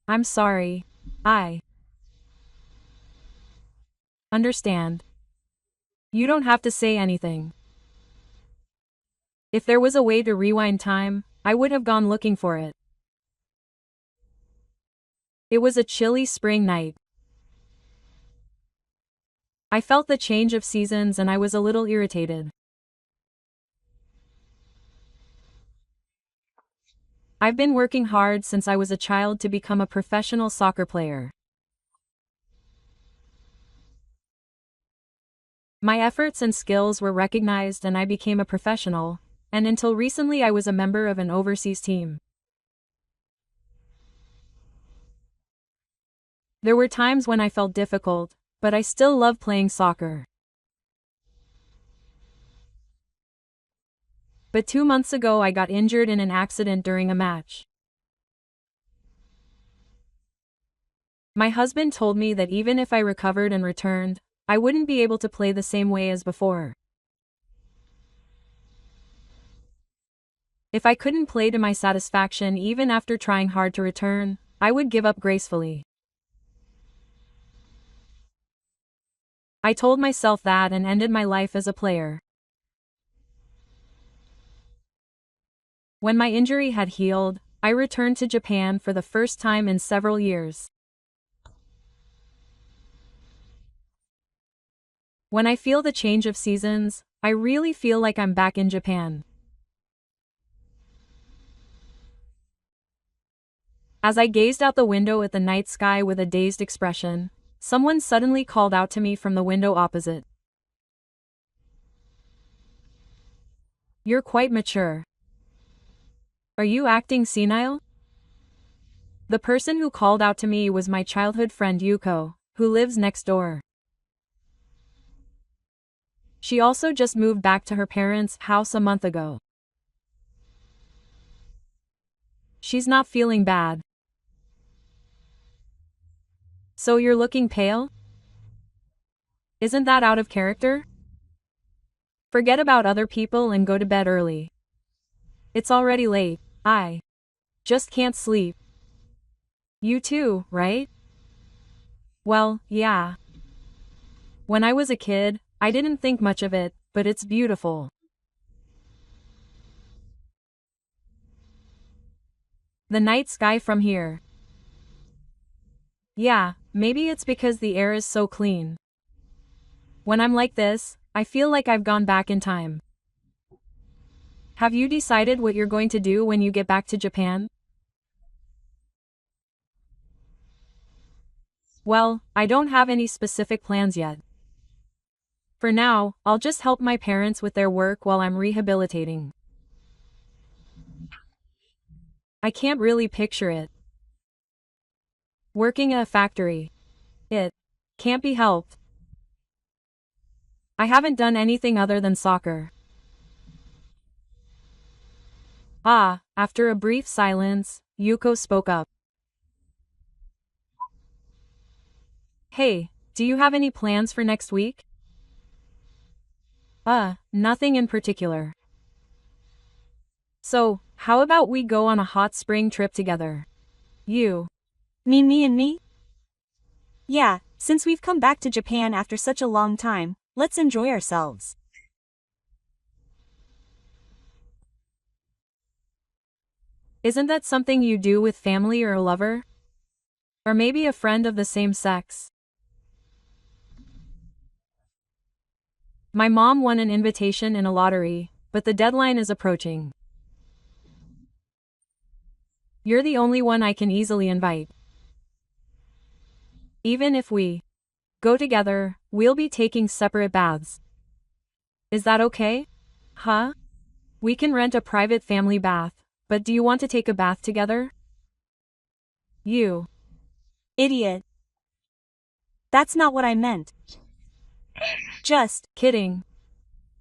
I'm sorry. I understand. You don't have to say anything. If there was a way to rewind time, I would have gone looking for it. It was a chilly spring night. I felt the change of seasons and I was a little irritated. I've been working hard since I was a child to become a professional soccer player. My efforts and skills were recognized and I became a professional, and until recently I was a member of an overseas team. There were times when I felt difficult, but I still love playing soccer. But 2 months ago I got injured in an accident during a match. My husband told me that even if I recovered and returned, I wouldn't be able to play the same way as before. If I couldn't play to my satisfaction even after trying hard to return, I would give up gracefully. I told myself that and ended my life as a player. When my injury had healed, I returned to Japan for the first time in several years. When I feel the change of seasons, I really feel like I'm back in Japan. As I gazed out the window at the night sky with a dazed expression, someone suddenly called out to me from the window opposite. "You're quite mature. Are you acting senile?" The person who called out to me was my childhood friend Yuko, who lives next door. She also just moved back to her parents' house a month ago. She's not feeling bad. "So you're looking pale? Isn't that out of character? Forget about other people and go to bed early. It's already late. I just can't sleep." "You too, right?" "Well, yeah. When I was a kid, I didn't think much of it, but it's beautiful." "The night sky from here." "Yeah, maybe it's because the air is so clean. When I'm like this, I feel like I've gone back in time." "Have you decided what you're going to do when you get back to Japan?" "Well, I don't have any specific plans yet. For now, I'll just help my parents with their work while I'm rehabilitating." I can't really picture it. Working at a factory. It can't be helped. I haven't done anything other than soccer. After a brief silence, Yuko spoke up. "Hey, do you have any plans for next week?" Nothing in particular. "So, how about we go on a hot spring trip together? You, Me and me? Yeah, since we've come back to Japan after such a long time, let's enjoy ourselves." Isn't that something you do with family or a lover? Or maybe a friend of the same sex? My mom won an invitation in a lottery, but the deadline is approaching. You're the only one I can easily invite. Even if we go together, we'll be taking separate baths. Is that okay? Huh? We can rent a private family bath, but do you want to take a bath together? You Idiot. That's not what I meant. Just kidding.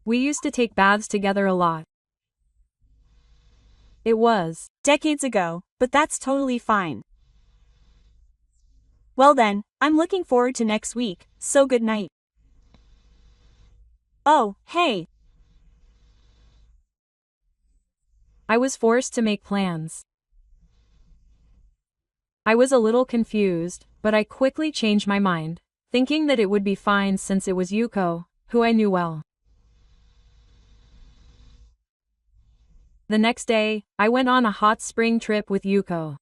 We used to take baths together a lot. It was decades ago, but that's totally fine. Well then, I'm looking forward to next week, so good night. Oh, hey. I was forced to make plans. I was a little confused, but I quickly changed my mind, thinking that it would be fine since it was Yuko, who I knew well. The next day, I went on a hot spring trip with Yuko.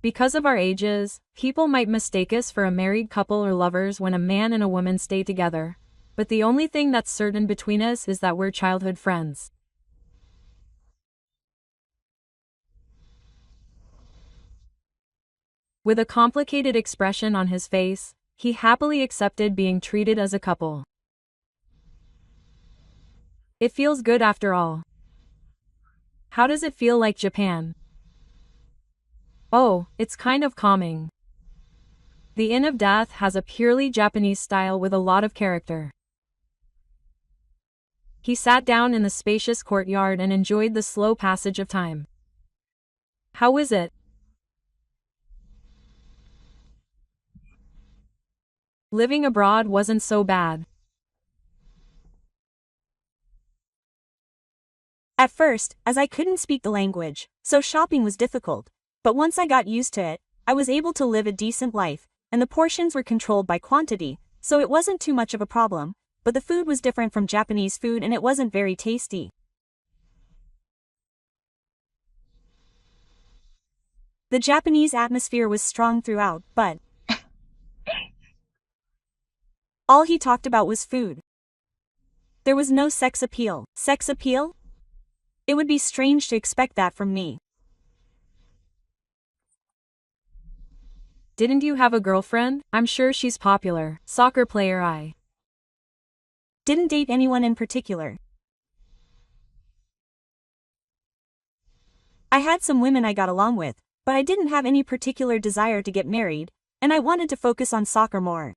Because of our ages, people might mistake us for a married couple or lovers when a man and a woman stay together, but the only thing that's certain between us is that we're childhood friends. With a complicated expression on his face, he happily accepted being treated as a couple. It feels good after all. How does it feel like Japan? Oh, it's kind of calming. The Inn of Death has a purely Japanese style with a lot of character. He sat down in the spacious courtyard and enjoyed the slow passage of time. How is it? Living abroad wasn't so bad. At first, as I couldn't speak the language, so shopping was difficult. But once I got used to it, I was able to live a decent life, and the portions were controlled by quantity, so it wasn't too much of a problem, but the food was different from Japanese food and it wasn't very tasty. The Japanese atmosphere was strong throughout, but all he talked about was food. There was no sex appeal. Sex appeal? It would be strange to expect that from me. Didn't you have a girlfriend? I'm sure she's popular. Soccer player. I didn't date anyone in particular. I had some women I got along with, but I didn't have any particular desire to get married, and I wanted to focus on soccer more.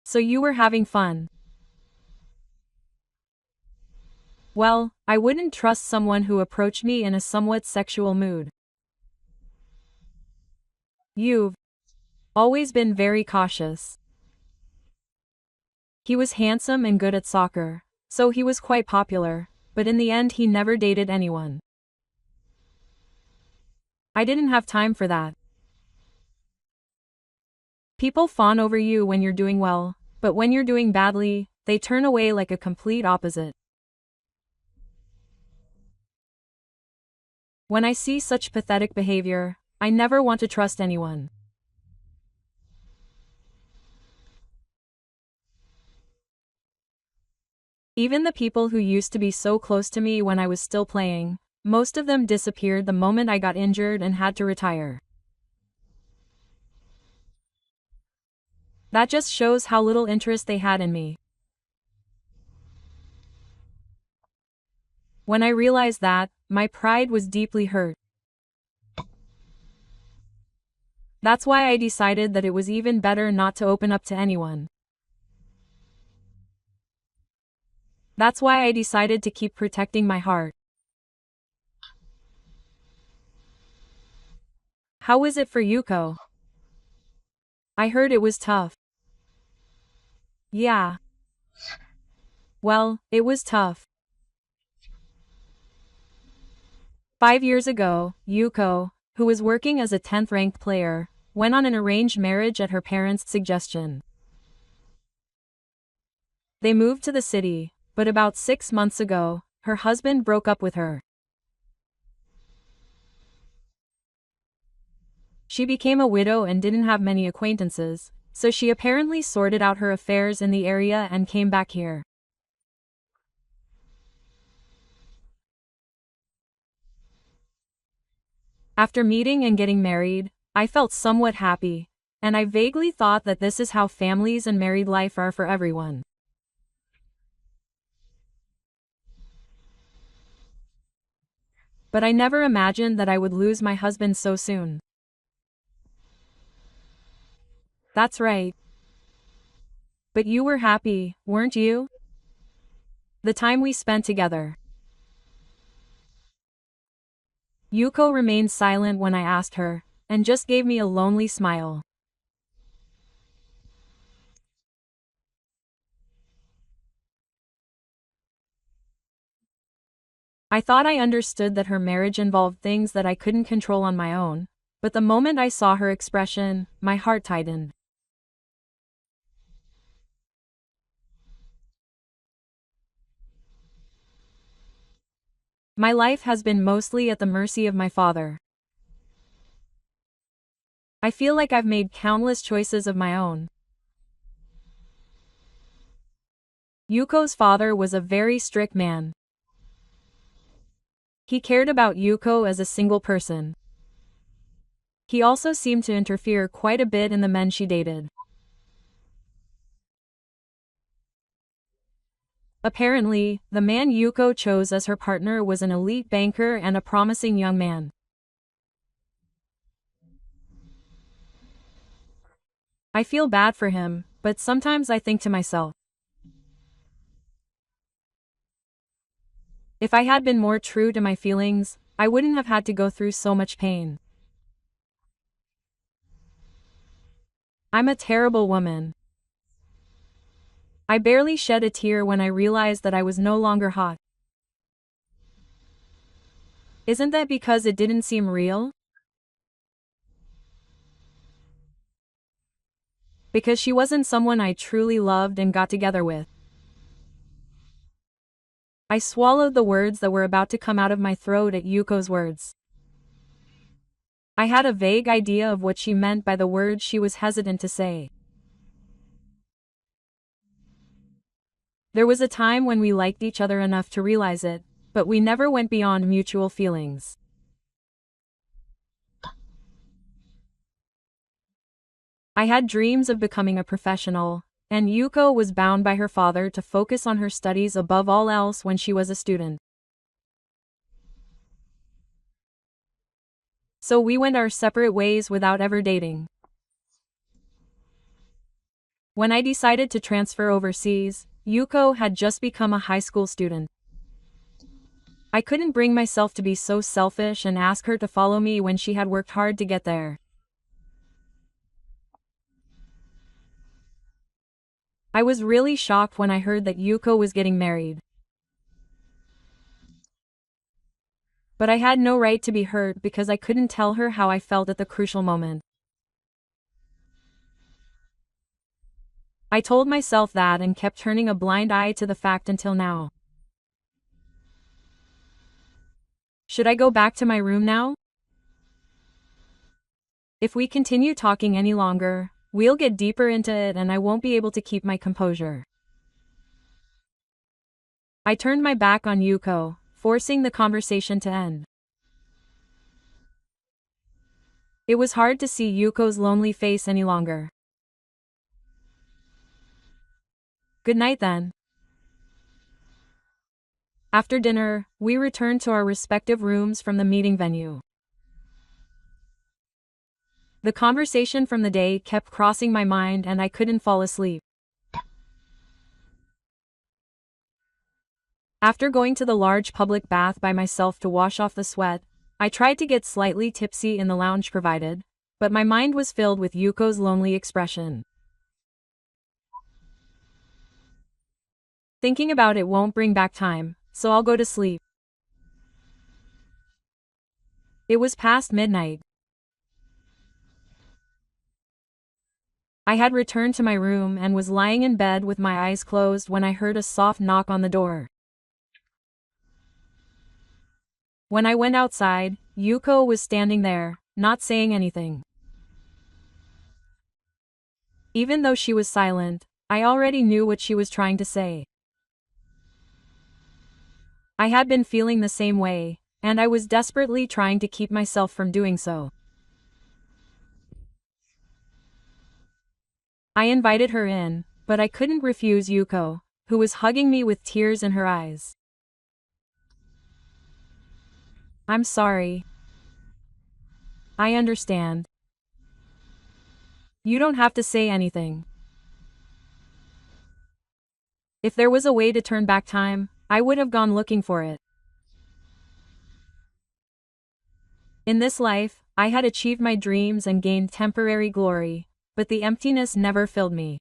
So you were having fun. Well, I wouldn't trust someone who approached me in a somewhat sexual mood. You've always been very cautious. He was handsome and good at soccer, so he was quite popular, but in the end he never dated anyone. I didn't have time for that. People fawn over you when you're doing well, but when you're doing badly, they turn away like a complete opposite. When I see such pathetic behavior, I never want to trust anyone. Even the people who used to be so close to me when I was still playing, most of them disappeared the moment I got injured and had to retire. That just shows how little interest they had in me. When I realized that, my pride was deeply hurt. That's why I decided that it was even better not to open up to anyone. That's why I decided to keep protecting my heart. How is it for Yuko? I heard it was tough. Yeah. Well, it was tough. 5 years ago, Yuko, who was working as a 10th-ranked player, went on an arranged marriage at her parents' suggestion. They moved to the city, but about 6 months ago, her husband broke up with her. She became a widow and didn't have many acquaintances, so she apparently sorted out her affairs in the area and came back here. After meeting and getting married, I felt somewhat happy, and I vaguely thought that this is how families and married life are for everyone. But I never imagined that I would lose my husband so soon. That's right. But you were happy, weren't you? The time we spent together. Yuko remained silent when I asked her, and just gave me a lonely smile. I thought I understood that her marriage involved things that I couldn't control on my own, but the moment I saw her expression, my heart tightened. My life has been mostly at the mercy of my father. I feel like I've made countless choices of my own. Yuko's father was a very strict man. He cared about Yuko as a single person. He also seemed to interfere quite a bit in the men she dated. Apparently, the man Yuko chose as her partner was an elite banker and a promising young man. I feel bad for him, but sometimes I think to myself, if I had been more true to my feelings, I wouldn't have had to go through so much pain. I'm a terrible woman. I barely shed a tear when I realized that I was no longer hot. Isn't that because it didn't seem real? Because she wasn't someone I truly loved and got together with. I swallowed the words that were about to come out of my throat at Yuko's words. I had a vague idea of what she meant by the words she was hesitant to say. There was a time when we liked each other enough to realize it, but we never went beyond mutual feelings. I had dreams of becoming a professional, and Yuko was bound by her father to focus on her studies above all else when she was a student. So we went our separate ways without ever dating. When I decided to transfer overseas, Yuko had just become a high school student. I couldn't bring myself to be so selfish and ask her to follow me when she had worked hard to get there. I was really shocked when I heard that Yuko was getting married. But I had no right to be hurt because I couldn't tell her how I felt at the crucial moment. I told myself that and kept turning a blind eye to the fact until now. Should I go back to my room now? If we continue talking any longer, we'll get deeper into it and I won't be able to keep my composure. I turned my back on Yuko, forcing the conversation to end. It was hard to see Yuko's lonely face any longer. Good night then. After dinner, we returned to our respective rooms from the meeting venue. The conversation from the day kept crossing my mind and I couldn't fall asleep. After going to the large public bath by myself to wash off the sweat, I tried to get slightly tipsy in the lounge provided, but my mind was filled with Yuko's lonely expression. Thinking about it won't bring back time, so I'll go to sleep. It was past midnight. I had returned to my room and was lying in bed with my eyes closed when I heard a soft knock on the door. When I went outside, Yuko was standing there, not saying anything. Even though she was silent, I already knew what she was trying to say. I had been feeling the same way, and I was desperately trying to keep myself from doing so. I invited her in, but I couldn't refuse Yuko, who was hugging me with tears in her eyes. I'm sorry. I understand. You don't have to say anything. If there was a way to turn back time, I would have gone looking for it. In this life, I had achieved my dreams and gained temporary glory, but the emptiness never filled me.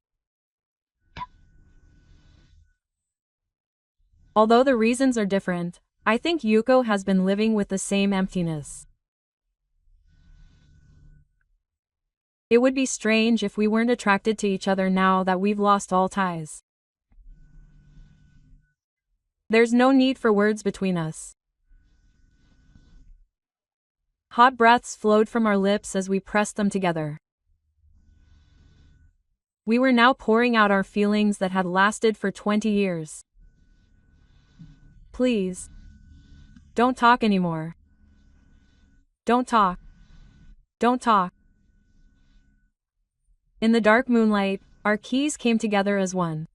Although the reasons are different, I think Yuko has been living with the same emptiness. It would be strange if we weren't attracted to each other now that we've lost all ties. There's no need for words between us. Hot breaths flowed from our lips as we pressed them together. We were now pouring out our feelings that had lasted for 20 years. Please. Don't talk anymore. Don't talk. Don't talk. In the dark moonlight, our keys came together as one.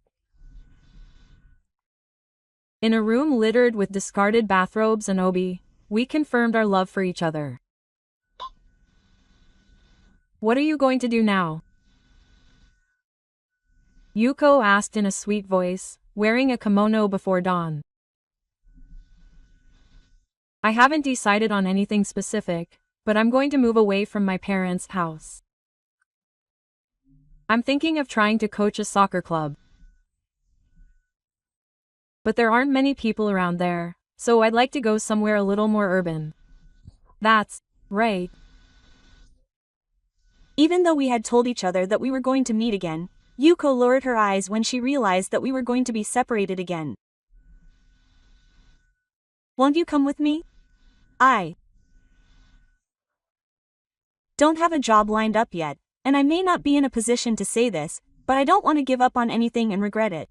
In a room littered with discarded bathrobes and obi, we confirmed our love for each other. What are you going to do now? Yuko asked in a sweet voice, wearing a kimono before dawn. I haven't decided on anything specific, but I'm going to move away from my parents' house. I'm thinking of trying to coach a soccer club. But there aren't many people around there, so I'd like to go somewhere a little more urban. That's right. Even though we had told each other that we were going to meet again, Yuko lowered her eyes when she realized that we were going to be separated again. Won't you come with me? I don't have a job lined up yet, and I may not be in a position to say this, but I don't want to give up on anything and regret it.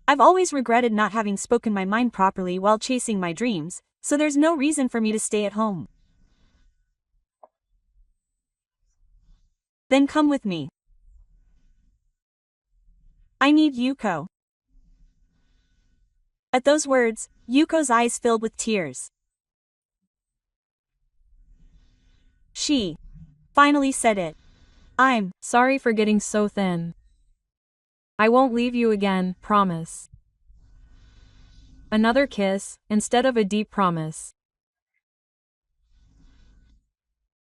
I've always regretted not having spoken my mind properly while chasing my dreams, so there's no reason for me to stay at home. Then come with me. I need Yuko. At those words, Yuko's eyes filled with tears. She finally said it. I'm sorry for getting so thin. I won't leave you again, promise. Another kiss, instead of a deep promise.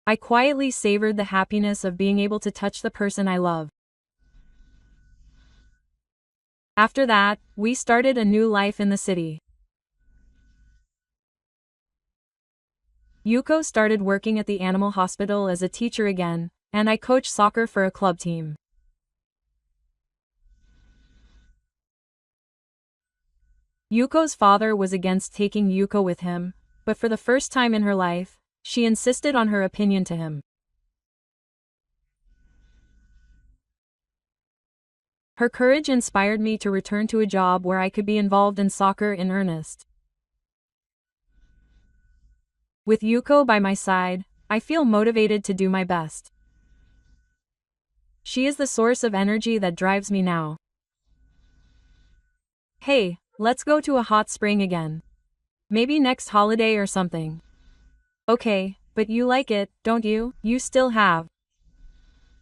I quietly savored the happiness of being able to touch the person I love. After that, we started a new life in the city. Yuko started working at the animal hospital as a teacher again, and I coached soccer for a club team. Yuko's father was against taking Yuko with him, but for the first time in her life, she insisted on her opinion to him. Her courage inspired me to return to a job where I could be involved in soccer in earnest. With Yuko by my side, I feel motivated to do my best. She is the source of energy that drives me now. Hey, let's go to a hot spring again. Maybe next holiday or something. Okay, but you like it, don't you? You still have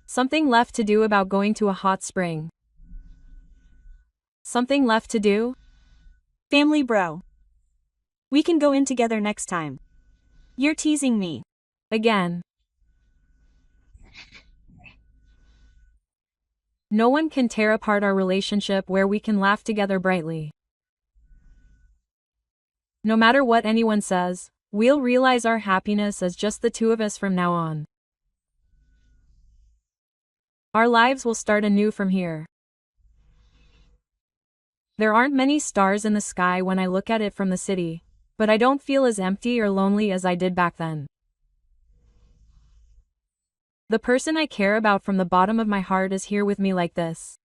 something left to do about going to a hot spring. Something left to do? Family bro. We can go in together next time. You're teasing me. Again. No one can tear apart our relationship where we can laugh together brightly. No matter what anyone says, we'll realize our happiness as just the two of us from now on. Our lives will start anew from here. There aren't many stars in the sky when I look at it from the city, but I don't feel as empty or lonely as I did back then. The person I care about from the bottom of my heart is here with me like this.